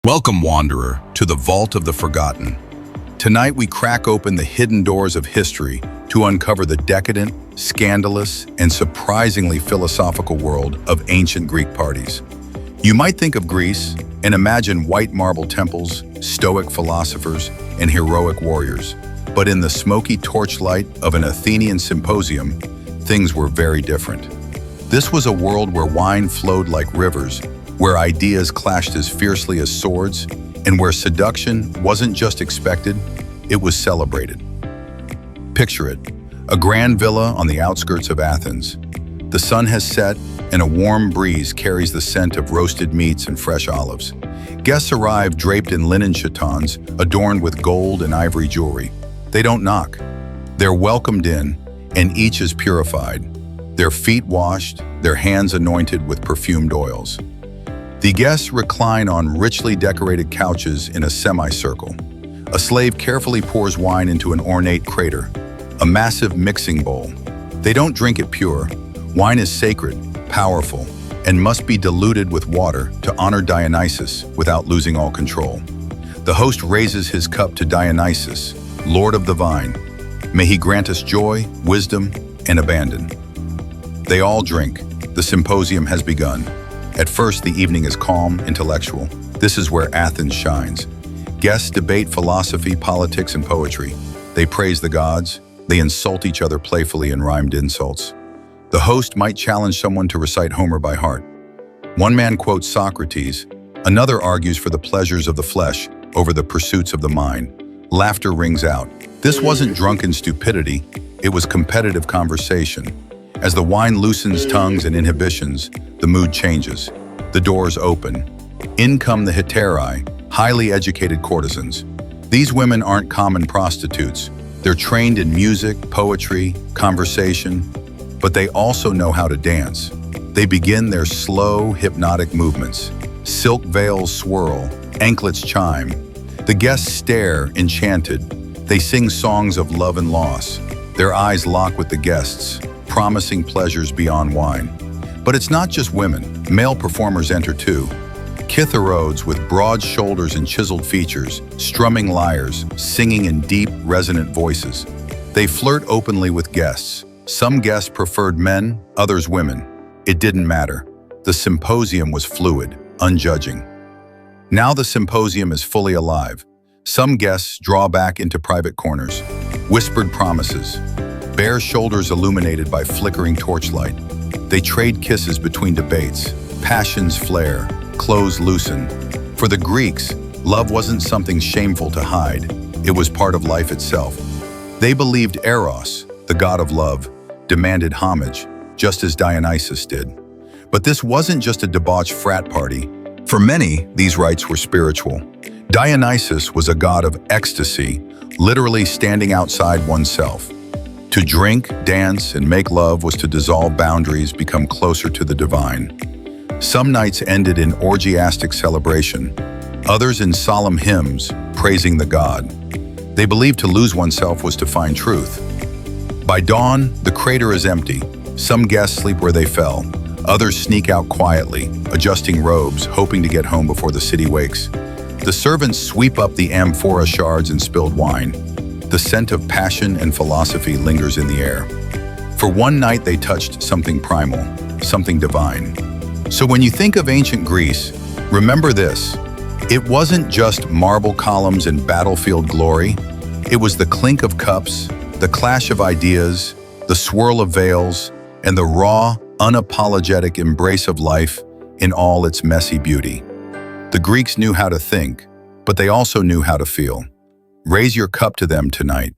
Welcome, Wanderer, to the Vault of the Forgotten. Tonight we crack open the hidden doors of history to uncover the decadent, scandalous, and surprisingly philosophical world of ancient Greek parties. You might think of Greece and imagine white marble temples, stoic philosophers, and heroic warriors. But in the smoky torchlight of an Athenian symposium, things were very different. This was a world where wine flowed like rivers, where ideas clashed as fiercely as swords, and where seduction wasn't just expected, it was celebrated. Picture it, a grand villa on the outskirts of Athens. The sun has set, and a warm breeze carries the scent of roasted meats and fresh olives. Guests arrive draped in linen chitons, adorned with gold and ivory jewelry. They don't knock. They're welcomed in, and each is purified, their feet washed, their hands anointed with perfumed oils. The guests recline on richly decorated couches in a semicircle. A slave carefully pours wine into an ornate crater, a massive mixing bowl. They don't drink it pure. Wine is sacred, powerful, and must be diluted with water to honor Dionysus without losing all control. The host raises his cup to Dionysus, Lord of the Vine. May he grant us joy, wisdom, and abandon. They all drink. The symposium has begun. At first, the evening is calm, intellectual. This is where Athens shines. Guests debate philosophy, politics, and poetry. They praise the gods. They insult each other playfully in rhymed insults. The host might challenge someone to recite Homer by heart. One man quotes Socrates. Another argues for the pleasures of the flesh over the pursuits of the mind. Laughter rings out. This wasn't drunken stupidity. It was competitive conversation. As the wine loosens tongues and inhibitions, the mood changes. The doors open. In come the Hetairai, highly educated courtesans. These women aren't common prostitutes. They're trained in music, poetry, conversation, but they also know how to dance. They begin their slow, hypnotic movements. Silk veils swirl, anklets chime. The guests stare, enchanted. They sing songs of love and loss. Their eyes lock with the guests, promising pleasures beyond wine. But it's not just women. Male performers enter too. Hetairais with broad shoulders and chiseled features, strumming lyres, singing in deep, resonant voices. They flirt openly with guests. Some guests preferred men, others women. It didn't matter. The symposium was fluid, unjudging. Now the symposium is fully alive. Some guests draw back into private corners. Whispered promises. Bare shoulders illuminated by flickering torchlight. They trade kisses between debates. Passions flare, clothes loosen. For the Greeks, love wasn't something shameful to hide. It was part of life itself. They believed Eros, the god of love, demanded homage, just as Dionysus did. But this wasn't just a debauched frat party. For many, these rites were spiritual. Dionysus was a god of ecstasy, literally standing outside oneself. To drink, dance, and make love was to dissolve boundaries, become closer to the divine. Some nights ended in orgiastic celebration, others in solemn hymns, praising the god. They believed to lose oneself was to find truth. By dawn, the crater is empty. Some guests sleep where they fell. Others sneak out quietly, adjusting robes, hoping to get home before the city wakes. The servants sweep up the amphora shards and spilled wine. The scent of passion and philosophy lingers in the air. For one night, they touched something primal, something divine. So when you think of ancient Greece, remember this. It wasn't just marble columns and battlefield glory. It was the clink of cups, the clash of ideas, the swirl of veils, and the raw, unapologetic embrace of life in all its messy beauty. The Greeks knew how to think, but they also knew how to feel. Raise your cup to them tonight.